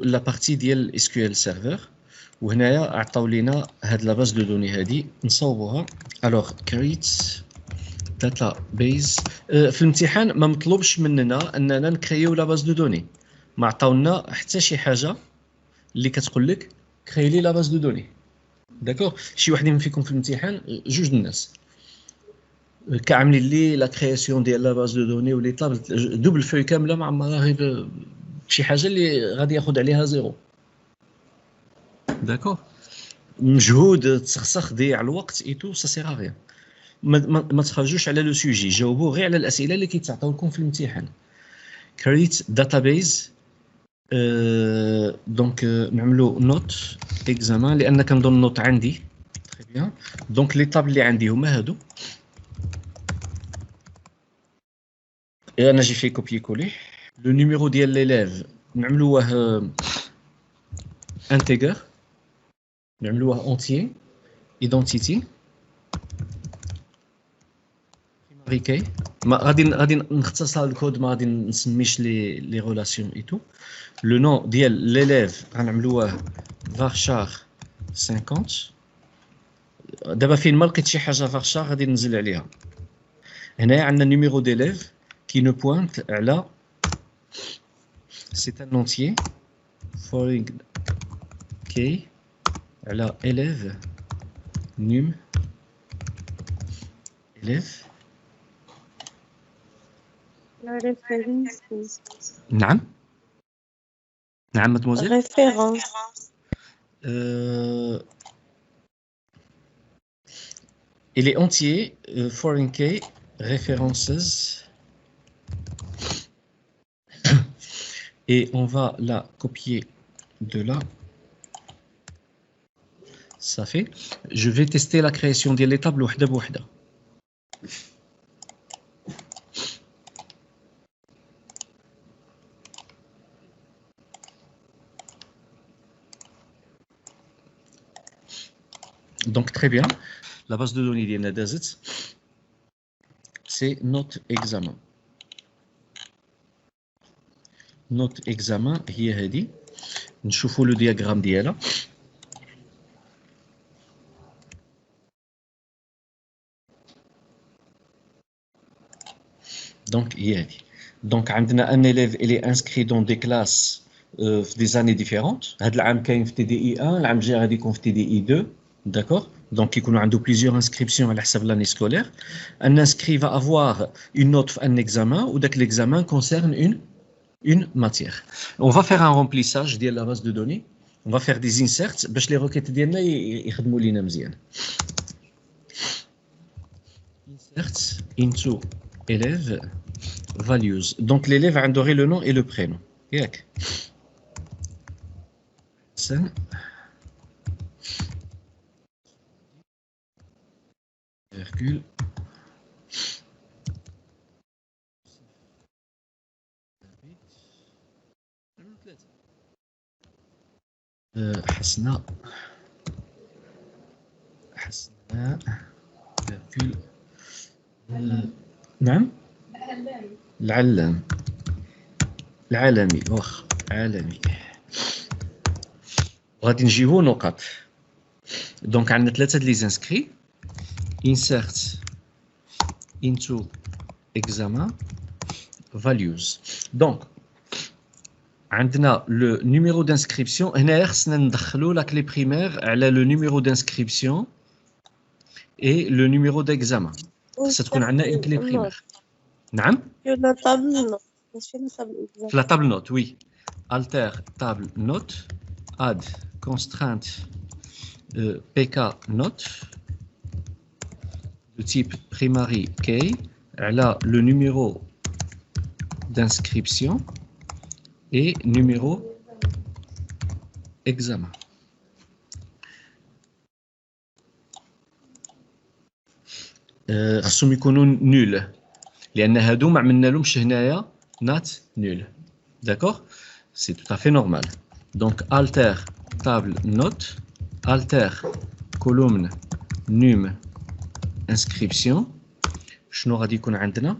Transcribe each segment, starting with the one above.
لا بارتي ديال اس كيو ال سيرفر وهنايا عطاو لينا هاد لا باز دو دوني هادي نصاوبوها. الوغ كريت داتا بيز. في الامتحان ما مطلوبش مننا اننا نكريو لا باز دو دوني، ما عطاونا حتى شي حاجه اللي كتقول لك كري لي لا باز دو دوني. داكوغ، شي واحد فيكم في الامتحان جوج الناس كعاملين لي لا كرياسيون ديال لا باز دو دوني ولي طلب دوبل فوي كامله مع غير شي حاجه اللي غادي ياخذ عليها زيرو. داكوغ، مجهود تسخسخ ضيع الوقت اي تو سا سير غير. ما تخرجوش على لو سوجي، جاوبوا غير على الاسئله اللي كيتعطاو لكم في الامتحان. كريت داتابيز. دونك نعملوا نوت اكزامان لان كنظن نوت عندي. تري بيان. دونك لي طاب اللي عندي هما هادو. انا جي في كوبي كولي. لو نيميرو ديال ليليف نعملوه انتيجر، نعملوه اونتيي. ايدونتيتي بريكي. ما غادي نختصر الكود، ما غادي نسميش لي ريلاسيون اي تو. لو نون ديال ليليف غنعملوه varchar 50. دابا فين ما لقيت شي حاجه varchar غادي ننزل عليها. هنايا عندنا نيميرو ديليف كي نو بوينت على سي ان اونتيي فورين كي على élève num élève. La référence. نعم نعم مدموزيل. Référence. Il est entier foreign key références et on va la copier de là. Ça fait. Je vais tester la création de l'étape وحده بوحده. Donc très bien, la base de données ديالنا دازت. C'est notre examen. Notre examen هي هذه. نشوفوا لو دياغرام ديالها. Donc هي هذه. Donc عندنا un élève il est inscrit dans des classes في des années différentes. هذا العام كاين في TDI 1، العام الجاي غادي يكون في TDI 2. D'accord? Donc يكونوا عنده plusieurs inscriptions على حسب l'année scolaire. Un inscrit va avoir une note في un examen ou داك l'examen concerne une matière. On va faire un remplissage ديال la base de données. On va faire des inserts باش les requêtes ديالنا يخدموا لينا مزيان. Insert into élève values. Donc l'élève a adoré le nom et le prénom. ياك. Sen. Virgule. حسنا فيرجول. نعم العلام العالمي. واخ عالمي. غادي نجيبو نقط. دونك عندنا ثلاثه لي زانسكري. insert into examen values. دونك عندنا لو نيميرو دانسكريبسيون. هنايا خصنا ندخلو لا كلي بريمير على لو نيميرو دانسكريبسيون اي لو نيميرو ديكزامان. خصها تكون عندنا اون كلي بريمير. نعم في لا طابل نوت. في لا طابل نوت. وي alter table note add constraint pk note de type primary key على le numéro d'inscription et numéro examen. خصهم يكونوا نول لان هادو ما عملنا لهمش هنايا نات نول. داكوغ سي tout à fait normal. Donc alter table note alter column num inscription. شنو غادي يكون عندنا؟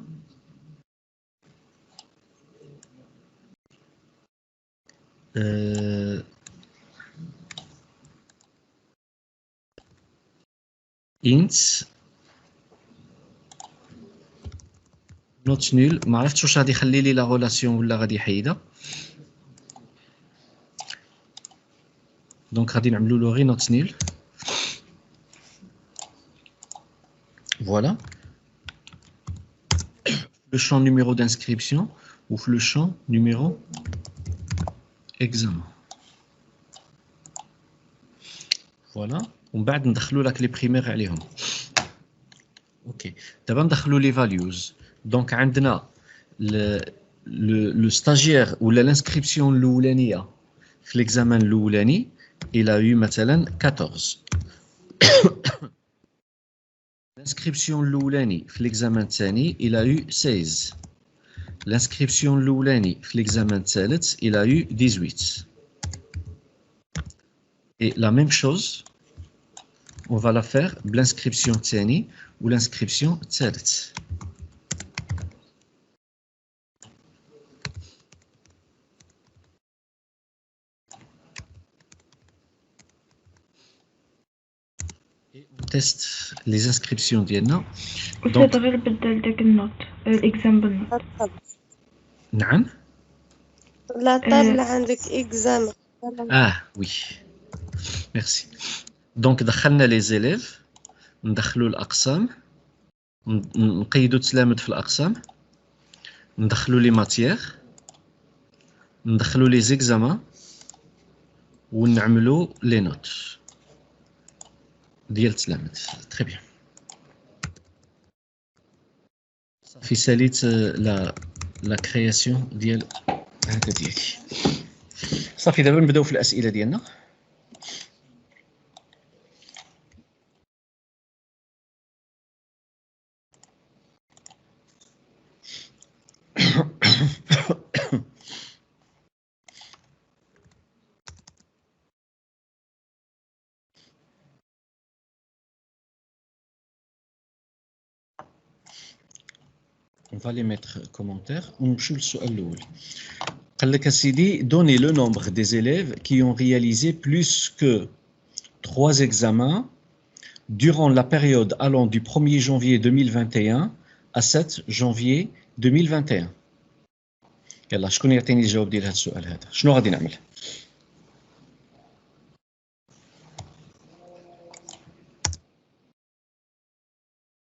int نوت نول. ما عرفتش واش غادي يخلي لي لا غولاسيون ولا غادي يحيدها. دونك غادي نعملوا له غير نوت نول. فوالا. Le champ numéro d'inscription ou le champ numéro examen. Voilà. ومن بعد ندخلوا لك لي بريمير عليهم. اوكي دابا ندخلوا لي values. دونك عندنا لو ستاجير ولا لانسكريبسيون الاولانيه في ليكزامان الاولاني il a eu مثلا 14. L'inscription l'oulani في l'examen الثاني il a eu 16. L'inscription l'oulani في l'examen الثالث il a eu 18. Et la même chose on va la faire l'inscription الثاني ou l'inscription الثالث. teste les inscriptions ديالنا. donc غير بدل داك النوت الاكزامبل نوت. نعم لا طابلة عندك إكزام. وي ميرسي. دونك دخلنا لي زيليف، ندخلوا الاقسام، نقيدوا التلامذ في الاقسام، ندخلوا لي ماتيير، ندخلوا لي زيكزامان ونعملوا لي نوت ديال التلامذ. تري بيان. صافي ساليت لا كرياسيون ديال هذا ديالي. صافي دابا نبداو في الاسئله ديالنا. On va les mettre commentaires. ونمشيو للسؤال الأول. قال لك سيدي donnez le nombre des élèves qui ont réalisé plus que 3 examens durant la période allant du 1er janvier 2021 à 7 janvier 2021. يلا شكون يعطيني الجواب ديال هذا السؤال هذا؟ شنو غادي نعمل؟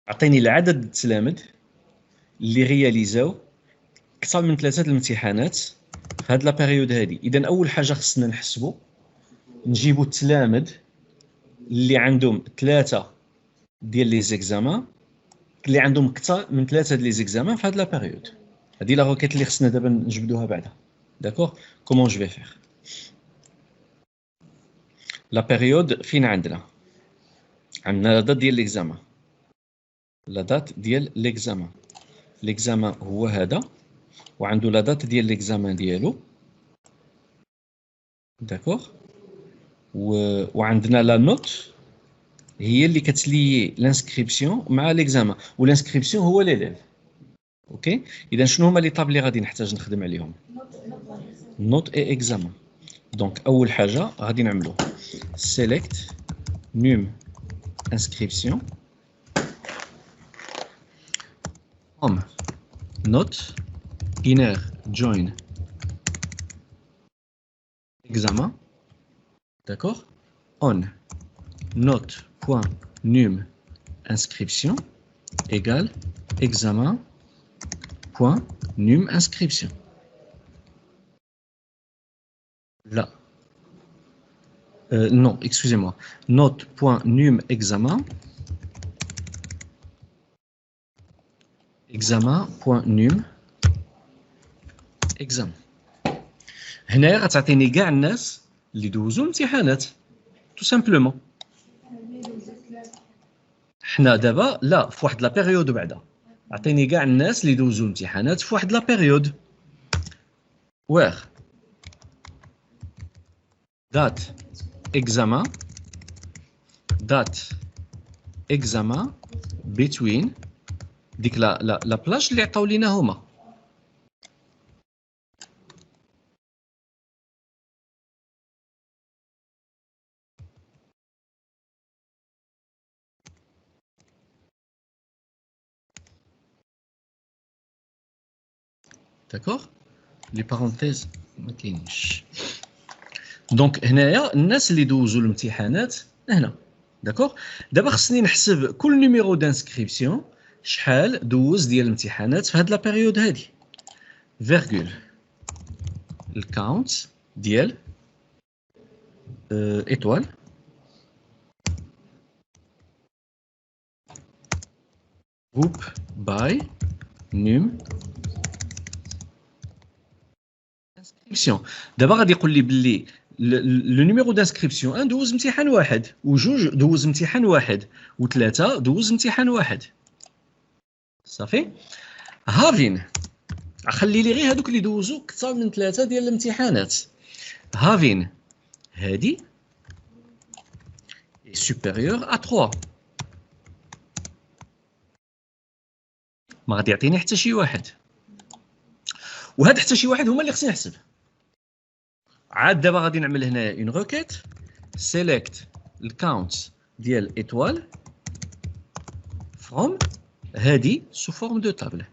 عطيني العدد التلامذ اللي رياليزاو اكثر من 3 الامتحانات في هاد لا بيريود هادي. اذا اول حاجه خصنا نحسبوا نجيبوا التلامذ اللي عندهم 3 ديال لي زيكزامان اللي عندهم اكثر من 3 ديال لي زيكزامان في هاد لا بيريود. هادي لا روكيت اللي خصنا دابا نجبدوها بعدا. داكور كومون جو في فير لا بيريود فين عندنا لا دات ديال ليكزامان. لا دات ديال ليكزامان. ليكزامان هو هذا وعنده لا دات ديال ليكزامان ديالو. داكوغ وعندنا لا نوت هي اللي كتليي لانسكريبسيون مع ليكزامان والانسكريبسيون هو ليليف. اوكي اذا شنو هما لي طاب اللي غادي نحتاج نخدم عليهم؟ نوت اي اكزامان. دونك اول حاجه غادي نعملو سيليكت نيم انسكريبسيون from not inner join examen. D'accord. On note point num inscription égale examen point num inscription. Là. Non, excusez-moi. Note point num examen examen.num examen. هنا غتعطيني كاع الناس اللي دوزوا امتحانات تو سامبلومون. حنا دابا لا في واحد لا بيريود بعدا عطيني كاع الناس اللي دوزوا امتحانات في واحد لا بيريود. وير دات examen between ديك لا بلاج اللي عطاو لينا هما d'accord. Les parenthèses ما كاينينش. دونك هنايا الناس اللي دوزوا الامتحانات هنا داكوغ. دابا خصني نحسب كل نيميرو دانسكريبسيون شحال دوز ديال الامتحانات في هاد لا بيريود هادي فيرغول الكاونت ديال ايطوال group by num inscription. دابا غادي يقول لي باللي لو نيميرو دانسكريبسيون 1 دوز امتحان واحد وجوج دوز امتحان واحد وثلاثه دوز امتحان واحد صافي. هافين خلي لي غير هذوك اللي دوزوا اكثر من ثلاثه ديال الامتحانات. هافين هادي supérieur à 3 ما غادي يعطيني حتى شي واحد، وهاد حتى شي واحد هما اللي خصني نحسب. عاد دابا غادي نعمل هنايا اون روكيت سيليكت الكاونت ديال ايطوال فروم هادي سو فورم دو تابل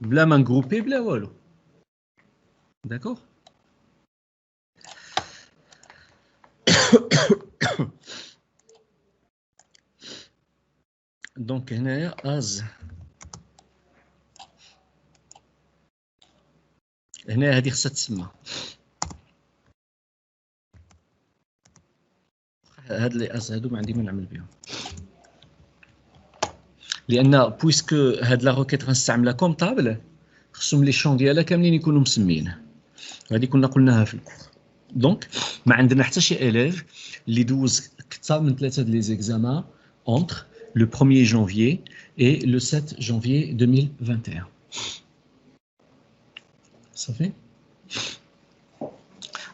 بلا ما نغروبي بلا والو داكوغ. دونك هنايا از هنا هذه خصها تسمى هاد لي اس هادو ما عندي ما نعمل بهم لان بويسك هاد لا روكيت غنستعملها كوم طابل خصهم لي شون ديالها كاملين يكونوا مسمين. هادي كنا قلناها في الكور. دونك ما عندنا حتى شي اليف اللي دوز اكثر من 3 د لي زيكزامان اونتر le 1er janvier et le 7 janvier 2021. Ça fait.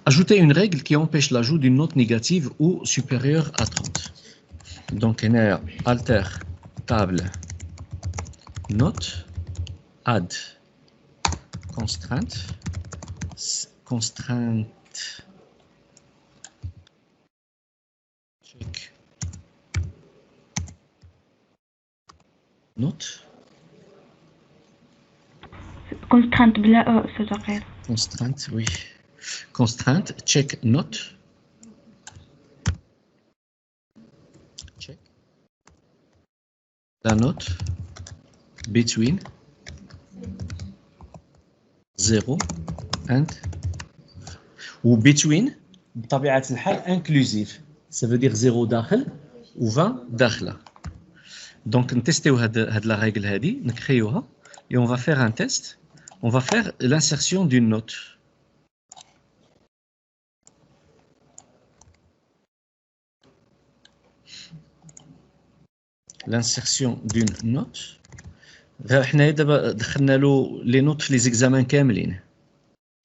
Ajouter une règle qui empêche l'ajout d'une note négative ou supérieure à 30. Donc, on a alter table note add constraint check note constraint بلا صدقير constraint oui constraint check note check la note between 0 and و between بطبيعة الحال inclusive ça veut dire 0 داخل و 20 داخله. Donc, نتستيو هاد la règle هادي نكريوها et on va faire un test. On va faire l'insertion d'une note. L'insertion d'une note. حنا دابا دخلنا له لي نوت في لي زيكزامان كاملين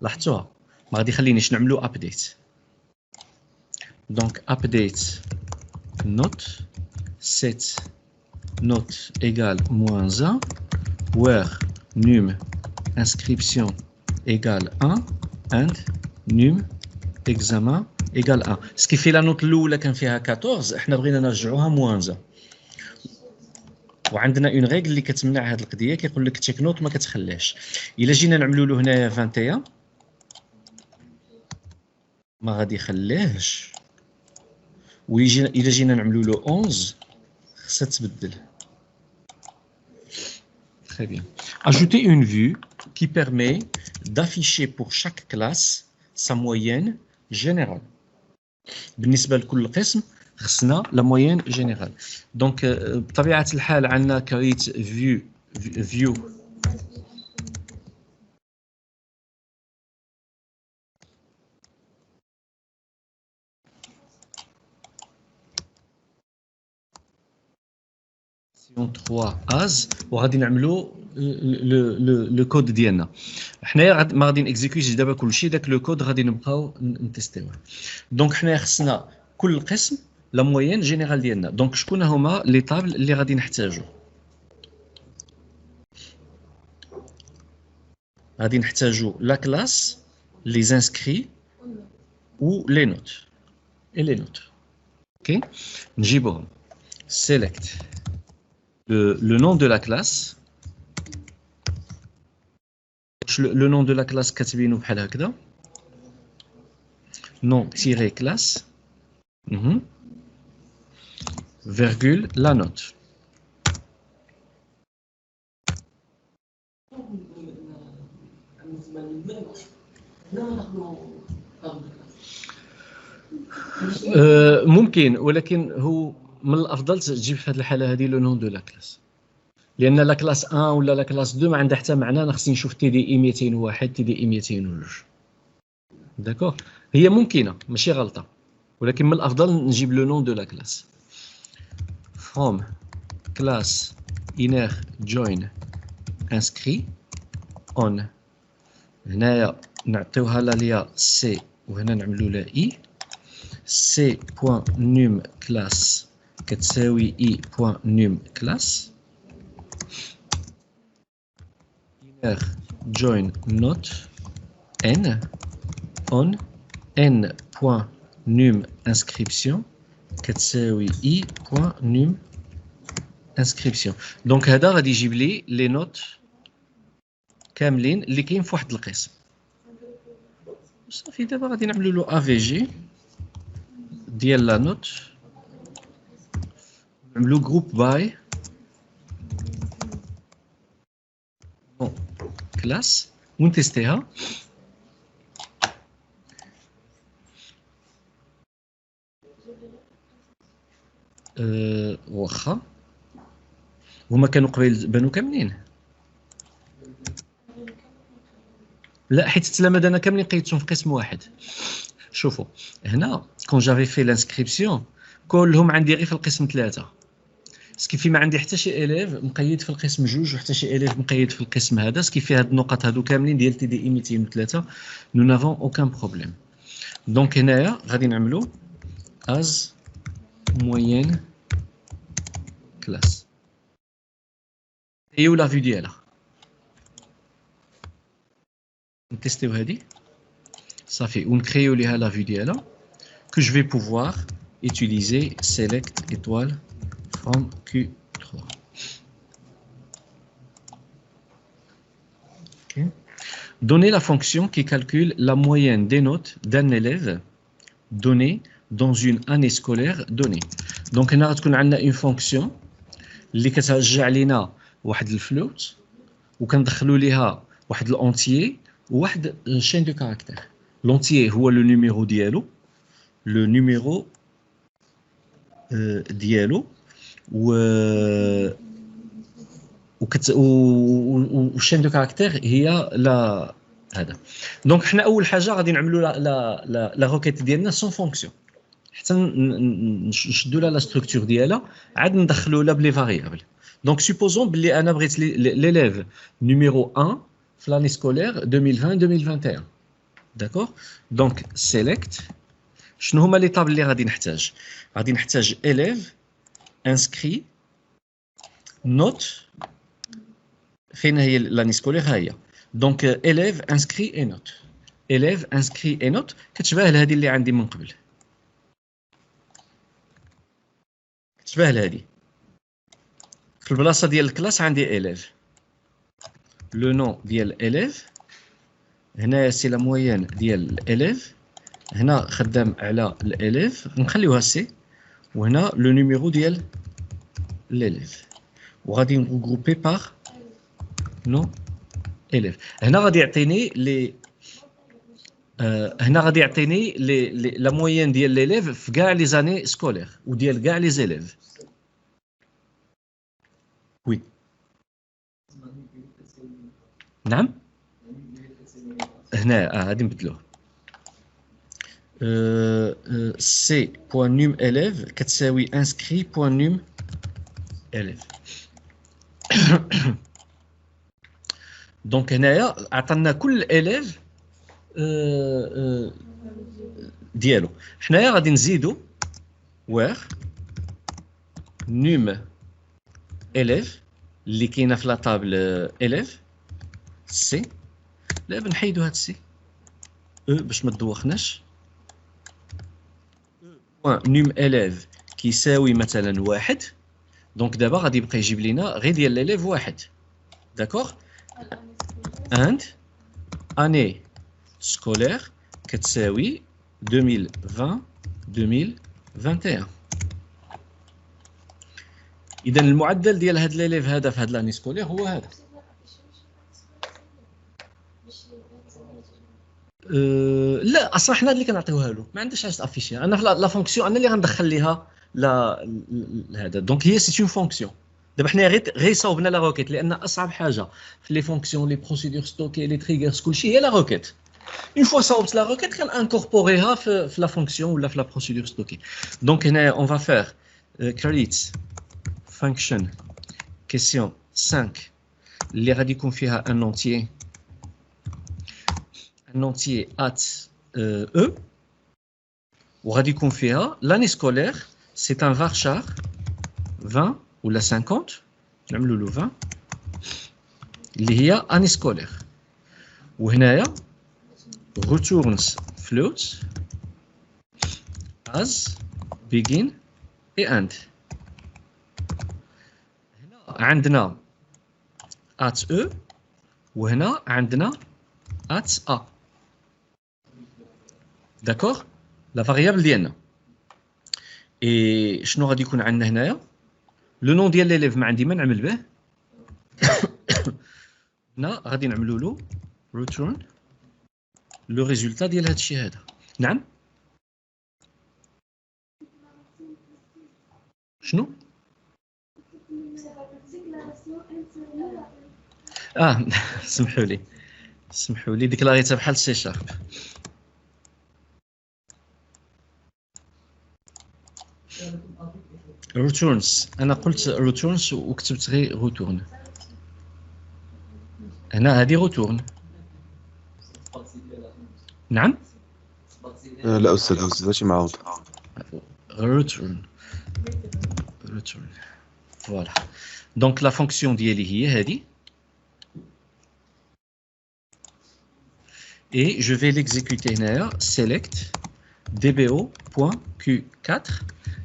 لاحظتوها ما غادي يخلينيش نعملو ابديت. دونك ابديت نوت set note égale -1 where num inscription égale 1 and num examen égale 1. Ce qui fait la note الاولى كان فيها 14 احنا بغينا نرجعوها -1. وعندنا اون ريغل اللي كتمنع هذه القضيه كيقول لك تشيك نوت ما كتخليهش. الا جينا نعملوا له هنايا 21 ما غادي يخليهش، ويجي الا جينا نعملوا له 11 خصها تبدل. Très bien. Ajouter une vue qui permet d'afficher pour chaque classe sa moyenne générale. بالنسبة لكل قسم خصنا la moyenne générale. Donc بطبيعة الحال عندنا create view section 3 as وغادي نعملوا لو كود ديالنا. حنايا ما غادي نيكزيكوتي دابا كلشي، داك لو كود غادي نبقاو نتيستيوه. دونك حنايا خصنا كل قسم لا موين جينيرال ديالنا. دونك شكون هما لي طابل اللي غادي نحتاجو؟ غادي نحتاجو لا كلاس لي زانسكري و لي نوت اي لي نوت. اوكي نجيبوهم. سيليكت le nom de la classe le nom de la classe كاتبينه بحال هكذا nom tiré classe virgule la note. ممكن ولكن هو من الافضل تجيب في هذه الحاله هذه لو نون دو لا كلاس لان لا كلاس 1 ولا لا كلاس 2 ما عندها حتى معنى. انا خصني نشوف تي دي اي 201 تي دي اي 202 داكوغ. هي ممكنه ماشي غلطه ولكن من الافضل نجيب لو نون دو لا كلاس from class inner join inscrit on. هنايا نعطيوها ليا سي وهنا نعملوا لها اي سي بوان نوم كلاس كتساوي اي بوان نوم كلاس inner join not n on n بوان نوم inscription كتساوي اي بوان نوم inscription. دونك هذا غادي يجيب لي لي نوت كاملين اللي كاين في واحد القسم. صافي دابا غادي نعملوا له ا في جي ديال لا نوت نعملوا جروب باي كلاس ونتيستيها. واخا هما كانوا قبيل بانوا كاملين. لا حيت التلامذه كاملين قيدتهم في قسم واحد. شوفوا هنا كون جافي في لانسكريبسيون كلهم عندي غير في القسم 3 سكيفي ما عندي حتى شي اليف مقيد في القسم 2 وحتى شي اليف مقيد في القسم هذا سكيفي هاد النقط هادو كاملين ديال تي دي اي 203 نو نافون اوكان بروبليم. دونك هنايا غادي نعملوا از موين كلاس هي ولا في ديالها نتيستيو هادي صافي ونكريو ليها لا في ديالها que je vais pouvoir utiliser select étoile from Q3. Okay. Donner la fonction qui calcule la moyenne des notes d'un élève donné dans une année scolaire donnée. Donc هنا غتكون عندنا une fonction اللي كترجع لينا واحد الفلوت وكندخلوا ليها واحد الانتيي وواحد شين دو كاركتير. لونتيي هو لو نيميرو ديالو لو نيميرو ديالو والشين دو كاركتير هي لا هذا. دونك حنا اول حاجه غادي نعملوا لا روكيت ديالنا سون فونكسيون حتى نشدوا لها لا ستركتور ديالها عاد ندخلوا لها بلي فاريابل. دونك سوبوزون بلي انا بغيت ليليف نيميرو 1 في لاني سكولير 2020-2021 داكوغ. دونك سيليكت شنو هما لي طاب اللي غادي نحتاج؟ غادي نحتاج élève inscrit نوت فين هي لاني سكولير ها هي. دونك élève inscrit et note élève inscrit et note كتشبه لهذه اللي عندي من قبل كتشبه لهذه في البلاصه ديال الكلاس عندي élève لو نون ديال élève هنا سي لا موين ديال élève هنا خدام على الاليف نخليوها سي وهنا لو نيميرو ديال الاليف وغادي نغروبي باغ نو اليف. هنا غادي يعطيني لي هنا غادي يعطيني لي لا موين ديال الاليف في كاع لي زاني سكولير وديال كاع لي زيليف. وي نعم هنا غادي نبدلوه C point num élève كتساوي inscrit point num élève. دونك هنايا عطانا كل élève ديالو. حنايا غادي نزيدو where num élève اللي كاينه في لا طابل élève C. لا بنحيدو هاد C باش ما تدوخناش. نوم élève كيساوي مثلا واحد دونك دابا غادي يبقى يجيب لينا غير ديال l'élève واحد داكوغ. and année scolaire كتساوي 2020 2021. اذا المعدل ديال هاد ليليف هذا في هاد لاني سكولير هو هذا. لا اصلا حنا اللي كنعطيوها له، ما عندهاش علاش تافيشي. انا في لا فونكسيون انا اللي غندخل ليها لا هذا. دونك هي سي اون فونكسيون. دابا حنا غير صاوبنا لا روكيت، لان اصعب حاجه في لي فونكسيون لي بروسيدور ستوكي لي تريغرز كلشي هي لا روكيت. اون فوا صاوبت لا روكيت كنانكوربوريها في لا فونكسيون ولا في لا بروسيدور ستوكي. دونك هنا اون فا فير create function question 5 اللي غادي يكون فيها un entier at e وغادي يكون فيها l'année scolaire c'est un varchar 20 ولا 50 نعملوا له 20 اللي هي année scolaire. وهنايا returns float as begin et end. هنا عندنا at e وهنا عندنا at a. داكوغ لا فاريابل ديالنا. اي شنو غادي يكون عندنا هنايا؟ لو نون ديال ليليف ما عندي ما نعمل به. هنا غادي نعملوا له return لو ريزولتا ديال هذا الشيء هذا. نعم شنو؟ سمحوا لي ديكلاريتها بحال سي شارب. returns انا قلت returns وكتبت غير return. هنا هذه return. نعم لا استاذ ماشي معوض. return voilà. donc la fonction ديالي هي هذه et je vais l'exécuter هنايا select dbo.q4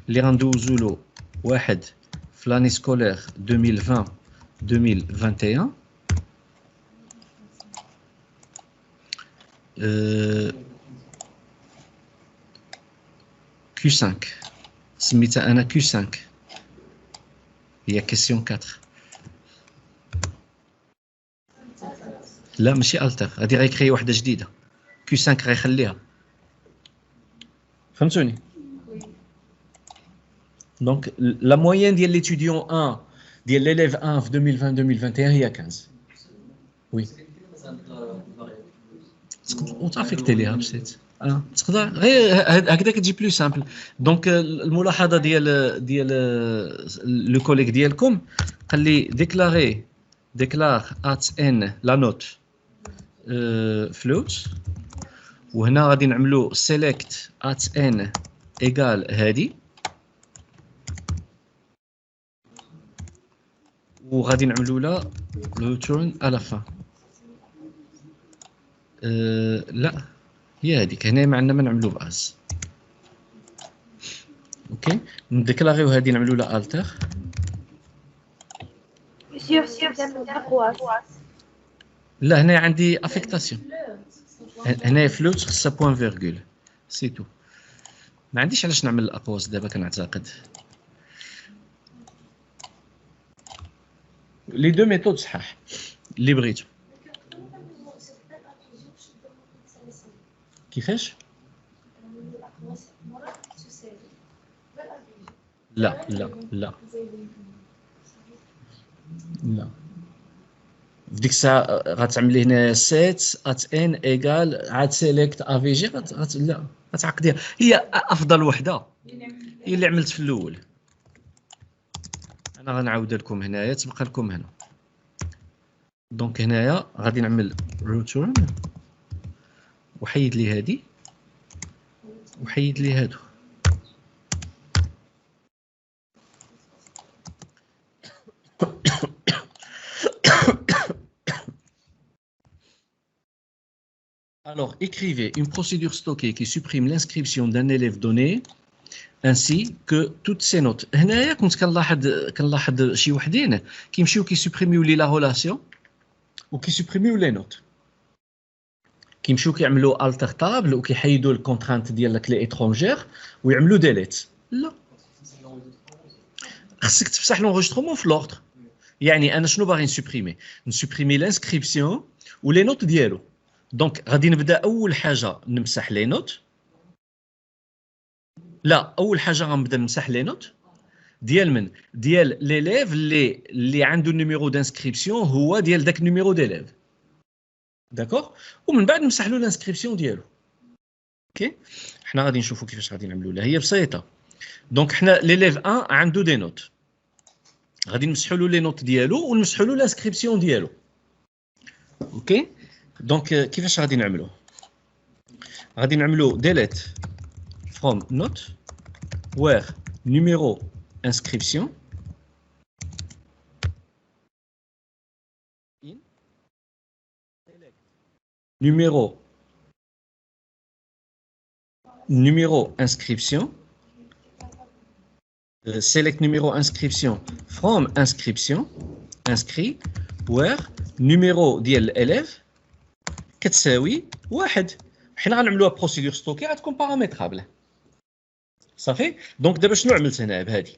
اللي غندوزو له واحد في l'année scolaire 2020 2021 Q5 سميتها انا Q5 هي كيسيون 4. لا ماشي التر، غادي غيكري واحده جديده Q5 غيخليها. فهمتوني؟ دونك لا موين ديال ليتوديون 1 ديال ليليف 1 في 2020 2021 هي 15. وي تقدر وتافيكتي ليها بسيط. تقدر غير هكذا كتجي بلو سامبل. دونك الملاحظه ديال لو كوليك ديالكم قال لي ديكلار ات ان لا نوت فلوت وهنا غادي نعملو سيليكت ات ان ايغال هادي وغادي نعملو لها ريتورن على فان. لا هي هذيك هنا ما عندنا ما نعملو باز. اوكي نديكلاغيو هذه نعملو لها التر. لا هنا عندي افيكتاسيون. هنا فلوت خصها بوان فيرغول سي تو. ما عنديش علاش نعمل الاقواس دابا كنعتقد. لي دو ميثود صحاح اللي بغيتو. كيفاش؟ لا لا لا لا في ديك الساعه غتعملي هنا سيت ات ان ايغال عاد سيليكت افي جي لا غتعقديها. هي افضل وحده هي اللي عملت في الاول. انا غنعاود لكم هنايا تبقى لكم هنا. دونك هنايا غادي نعمل ريتورن وحيد لي هادي وحيد لي هادو. Alors, écrivez une procédure stockée qui supprime l'inscription d'un élève donné ainsi que toutes ses notes. هنايا كنت كنلاحظ شي وحدين كيمشيو كيسوبريميو لي لا ريلاسيون وكيسوبريميو لي نوت. كيمشيو كيعملوا التر تابل وكيحيدوا الكونترانت ديال لي ايترونجير ويعملوا ديليت. لا، خصك تفتح لونجسترومون في لوردر. يعني انا شنو باغي نسوبريمي لانسكريبسيون ولي نوت ديالو. دونك غادي نبدا اول حاجه نمسح لي نوت. لا، اول حاجه غنبدا نمسح لي نوت ديال من ديال ليليف اللي عنده النيميرو دانسكريبسيون هو ديال داك النيميرو ديليف. داكوغ، ومن بعد نمسح له لانسكريبسيون ديالو. اوكي، حنا غادي نشوفوا كيفاش غادي نعملوا لها، هي بسيطه. دونك حنا ليليف 1 عنده دي نوت، غادي نمسحوا له لي نوت ديالو ونمسحوا له لانسكريبسيون ديالو. اوكي، دونك كيفاش غادي نعملوا؟ غادي نعملوا delete from note where numéro inscription in numéro inscription select numéro inscription from inscription inscrit where numéro ديال الاليف كتساوي 1. حنا غنعملوها بروسيدور ستوكي، غتكون بارامترابل صافي. دونك دابا شنو عملت هنا بهادي؟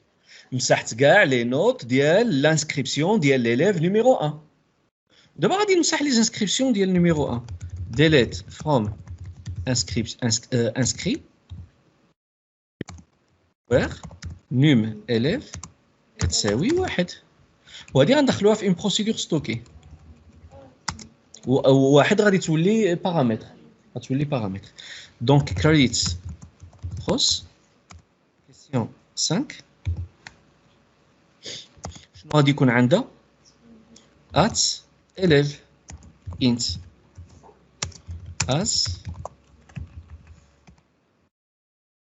مسحت كاع لي نوت ديال لانسكريبسيون ديال ليليف نيميرو 1. دابا غادي نمسح لي انسكريبسيون ديال نيميرو 1. delete from inscrit where num élève كتساوي 1. وهادي غندخلوها في اون بروسيدور ستوكي، وواحد غادي تولي بارامتر، غتولي بارامتر. دونك create pros question 5 شنو غادي يكون عندها at élève int as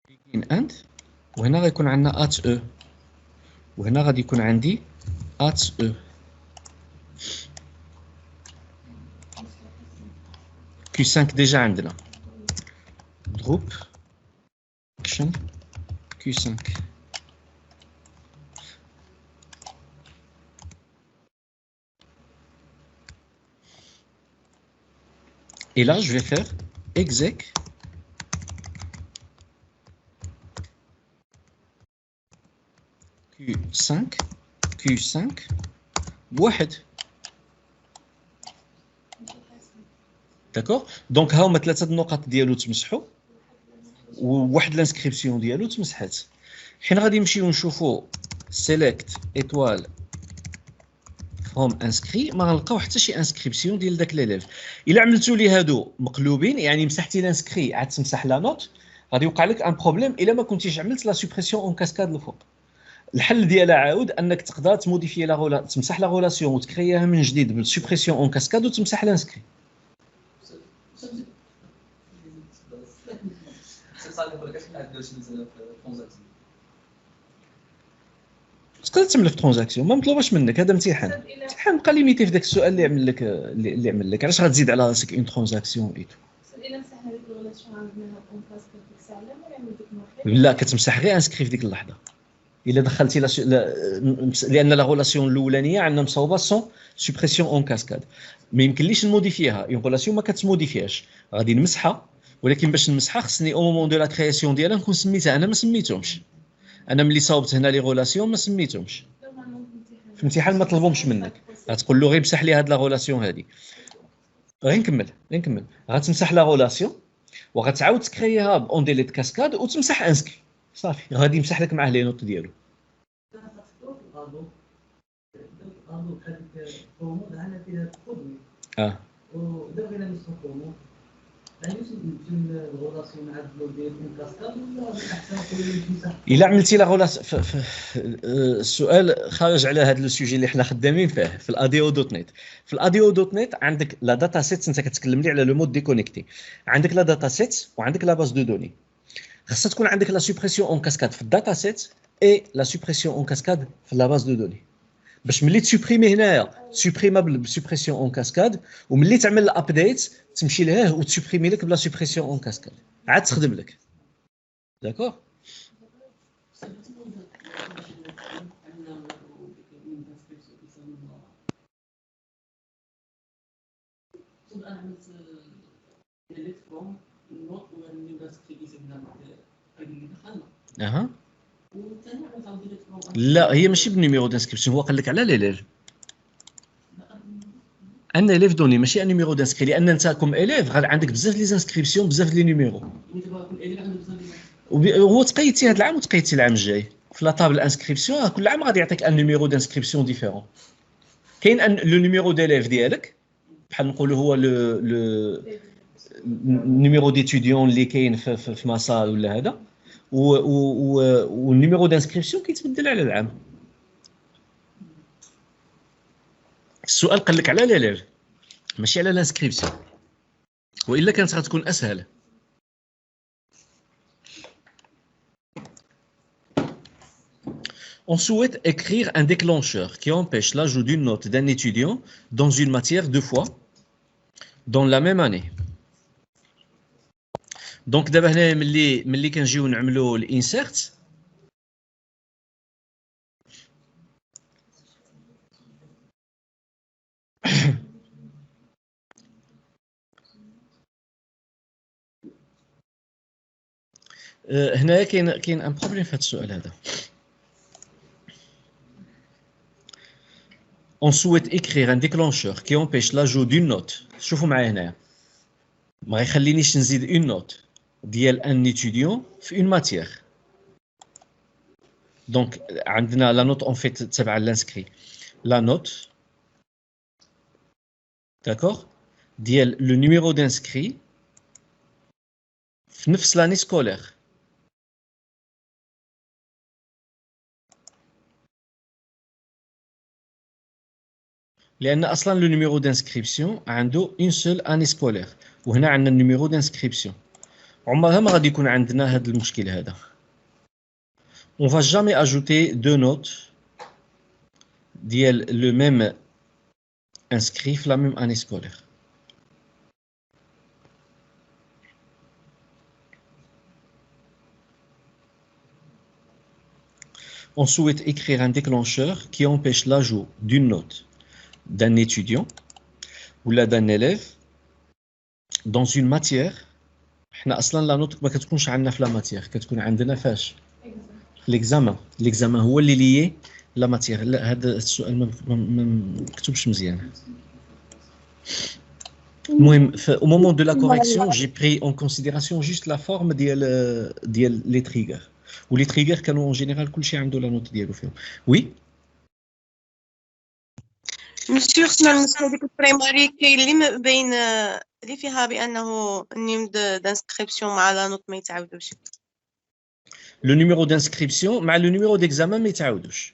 begin end، وهنا غيكون عندنا at e، وهنا غادي يكون عندي at e. Q5 ديجا عندنا group action Q5. Et là, je vais faire exec Q5 بواحد. داكوغ، دونك ها هما 3 النقط ديالو تمسحوا وواحد لانسكريبسيون ديالو تمسحات. حين غادي نمشيو نشوفوا سيليكت ايطوال فروم انسكري، ما غنلقاو حتى شي انسكريبسيون ديال داك ليليف. الا عملتوا لي هادو مقلوبين، يعني مسحتي لانسكري عاد تمسح لا نوت، غادي يوقع لك ان بروبليم الا ما كنتيش عملت لا سوبريسيون اون كاسكاد الفوق. الحل ديالها عاود انك تقدر تموديفي لا غولا، تمسح لا غولاسيون وتكرياها من جديد بالسوبريسيون اون كاسكاد وتمسح لانسكري. تقدر تعمل في ترانزاكسيون، ما مطلوباش منك، هذا امتحان بقى ليميتي في داك السؤال اللي عمل لك اللي عمل لك. علاش غتزيد على راسك اون ترانزاكسيون ايتو؟ الا مسحنا هذيك الغلاسيون عندنا اون كاسكاد ديك الساعه لا يعمل ديك لا، كتمسح غير انسكري في ديك اللحظه. الا دخلتي لان لا غولاسيون الاولانيه عندنا مصوبه سون سوبريسيون اون كاسكاد، ما يمكنليش نموديفيها. اون غولاسيون ما كتموديفيهاش، غادي نمسحها، ولكن باش نمسحها خصني او مومون دو لا كرياسيون ديالها نكون سميتها. انا ما سميتهمش، انا ملي صاوبت هنا لي غولاسيون ما سميتهمش. في الامتحان ما طلبهمش منك، غتقول له غير مسح لي هاد لا غولاسيون هادي. غير نكمل غتمسح لا غولاسيون وغتعاود تكريها اون ديليت كاسكاد وتمسح انسكري صافي، غادي يمسح لك معاه لي نوت ديالو. الا عملتي لا غولاسيون السؤال خارج على هذا لو سوجي اللي حنا خدامين فيه في الاديو دوت نت. في الاديو دوت نت عندك لا داتا سيت، انت كتكلم لي على لو مود ديكونيكتي. عندك لا داتا سيت وعندك لا باز دو دوني. خاصها تكون عندك لا سوبريسيون اون كاسكاد في الداتا سيت اي لا سوبريسيون اون كاسكاد في لا باز دو دوني، باش ملي تسوبريمي هنايا سوبريمابل بسوبريسيون اون كاسكاد، وملي تعمل الابديت تمشي لهيه وتسوبريمي لك بلا سوبريسيون اون كاسكاد، عاد تخدم لك. داكوغ. delete from not when you just click exam اللي دخلنا اها وثاني عاود delete from لا هي ماشي بالنيميرو دانسكريبسيون، هو قال لك على ليليف ان اليف دوني ماشي ان نيميرو دانسكري، لان انت كوم اليف غاد عندك بزاف لي زانسكريبسيون بزاف لي نيميرو، هو تقيدتي هذا العام وتقيدتي العام الجاي في لا طابل انسكريبسيون، كل عام غادي يعطيك ان نيميرو دانسكريبسيون ديفيرون. كاين ان لو نيميرو ديليف ديالك بحال نقولوا هو لو نيميرو ديتوديون اللي كاين في ماسال ولا هذا، والنيميرو دانسكريبسيون كيتبدل على العام. السؤال قال لك على ليليف ماشي على لانسكريبسيون، والا كانت غتكون اسهل. On souhaite écrire un déclencheur qui empêche l'ajout d'une note d'un étudiant dans une matière deux fois dans la même année. Donc دابا هنا ملي كنجيو نعملوا الانسيرت هنايا كاين ان بروبليم في هذا السؤال هذا. On souhaite écrire un déclencheur qui empêche l'ajout d'une note. شوفوا معايا هنايا ما غيخلينيش نزيد une note ديال un étudiant في une matière. Donc عندنا la note en fait تبع l'inscrit. La note d'accord ديال le numéro d'inscrit في نفس l'année scolaire. لأن أصلاً le numéro d'inscription عنده une seule année scolaire، وهنا عندنا النيميرو d'inscription. عمرها ما غادي يكون عندنا هذا المشكل هذا. On va jamais ajouter deux notes ديال le même inscrit في la même année scolaire. On souhaite écrire un déclencheur qui empêche l'ajout d'une note d'un étudiant ou d'un élève dans une matière. حنا اصلا لا نوت ما كتكونش عندنا في لا ماتيير، كتكون عندنا فاش ليكزامان هو اللي ليي لا ماتيير. لا هذا السؤال ما مكتوبش مزيان. المهم au moment de la correction j'ai pris en considération juste la forme ديال لي تريغر، ولي تريغر كانوا اون جينيرال كلشي عنده لا نوت ديالو فيهم. وي مسيو خصنا المسألة ديك البريماري كاين اللي بين اللي فيها بأنه النيم دانسكريبسيون مع لا نوت ما يتعاودوش. لو نيميرو دانسكريبسيون مع لو نيميرو ديكزامان ما يتعاودوش،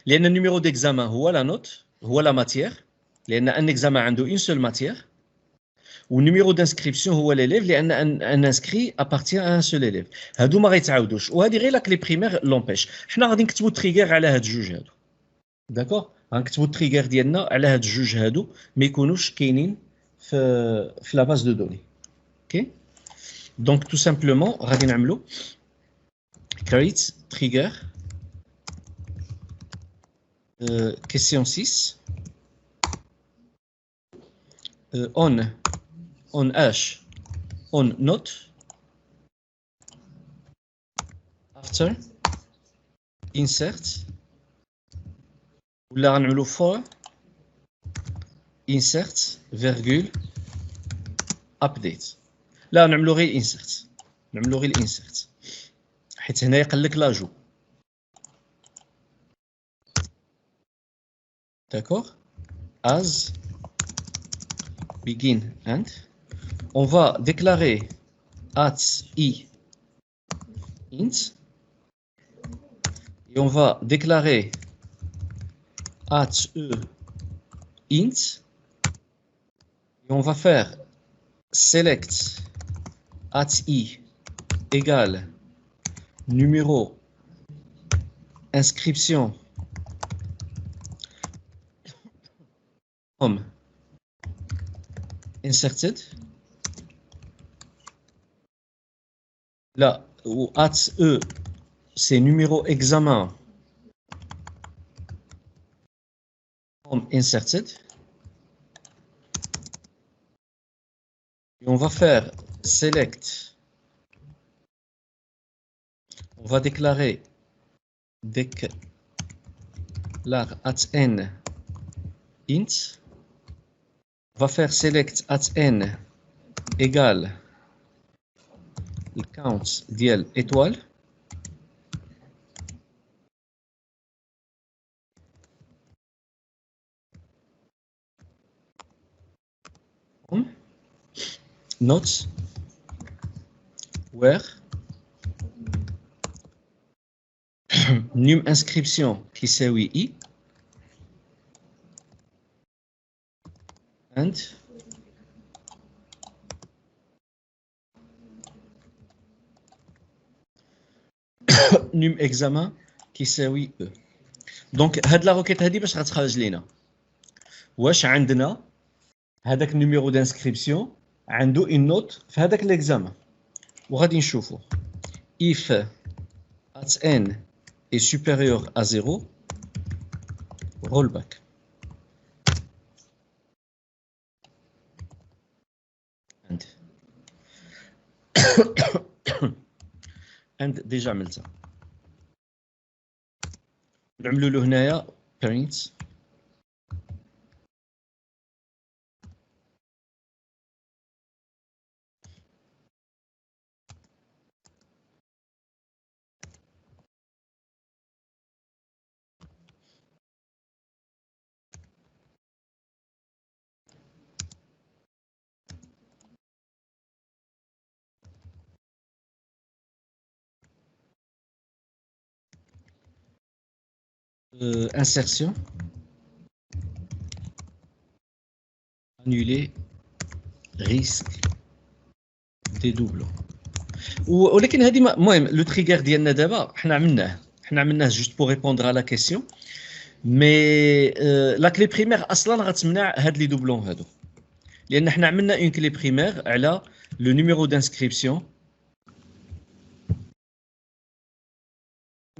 لأن النيميرو ديكزامان هو لا نوت هو لا ماتيير، لأن ان اكزامان عنده اون سول ماتيير، والنيميرو دانسكريبسيون هو ليليف لأن ان انسكري ابارتيان ان سول ليليف. هادو ما غيتعاودوش، وهذه غير لاك لي بريمير لومبيش. حنا غادي نكتبوا تريغير على هاد الجوج هادو، داكور. غنكتبوا التريغير ديالنا على هاد الجوج هادو ما يكونوش كاينين في لا باز دو دوني. اوكي دونك تو سامبلومون غادي نعملوا create trigger question 6 on h on note after insert ولا غنعملوا for insert virgule update. لا نعملوا غير insert، نعملوا غير insert حيت هنا يقول لك لاجو. D'accord as begin and on va déclarer at i int et on va déclarer at e int et on va faire select at i égale numéro inscription from inserted. Là où at e c'est numéro examen from inserted. Et on va faire select. On va déclarer at n int. On va faire select at n égale le count ديال étoile. Notes where num inscription qui s'éwi i and num examen qui s'éwi e. Donc هاد لا روكيت هادي باش غتخرج لينا واش عندنا هذاك النيميرو دانسكريبسيون عنده اون نوت في هذاك ليكزامان وغادي نشوفوا if at n est supérieur à 0 rollback. and déjà عملتها نعملوا له هنايا print insertion annuler risque des doublons. ولكن هذه المهم لو تريغر ديالنا دابا حنا عملناه جوست بور ريبوندر على لا كيسيون مي لا كلي بريمير اصلا غتمنع هاد لي دوبلون هادو لان حنا عملنا اون كلي بريمير على لو نيميرو دانسكريبسيون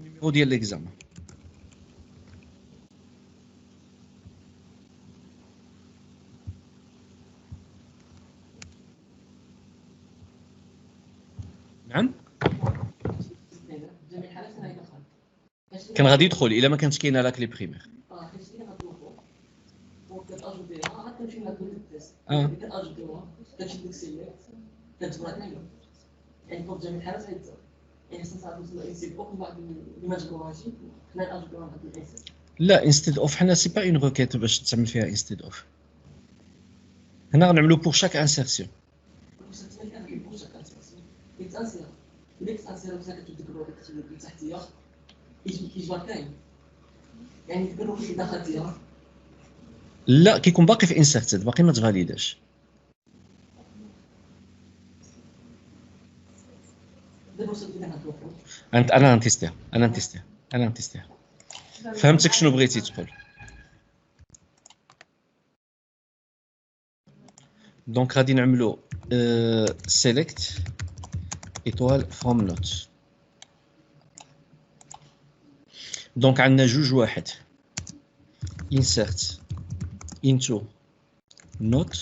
نيميرو ديال ليكزامان. نعم كان غادي يدخل الا ما كانتش كاينه لا كلي بريمير. لا انستيد اوف حنا سي با اون روكيت باش تعمل فيها انستيد اوف. هنا غنعملو بور شاك انسيرسيون. لا كيكون باقي في انسيرتد باقي ما تفاليداش. انا نتيستيها فهمتك شنو بغيتي تقول. دونك غادي نعملو select étoile from note. دونك عندنا جوج واحد insert into note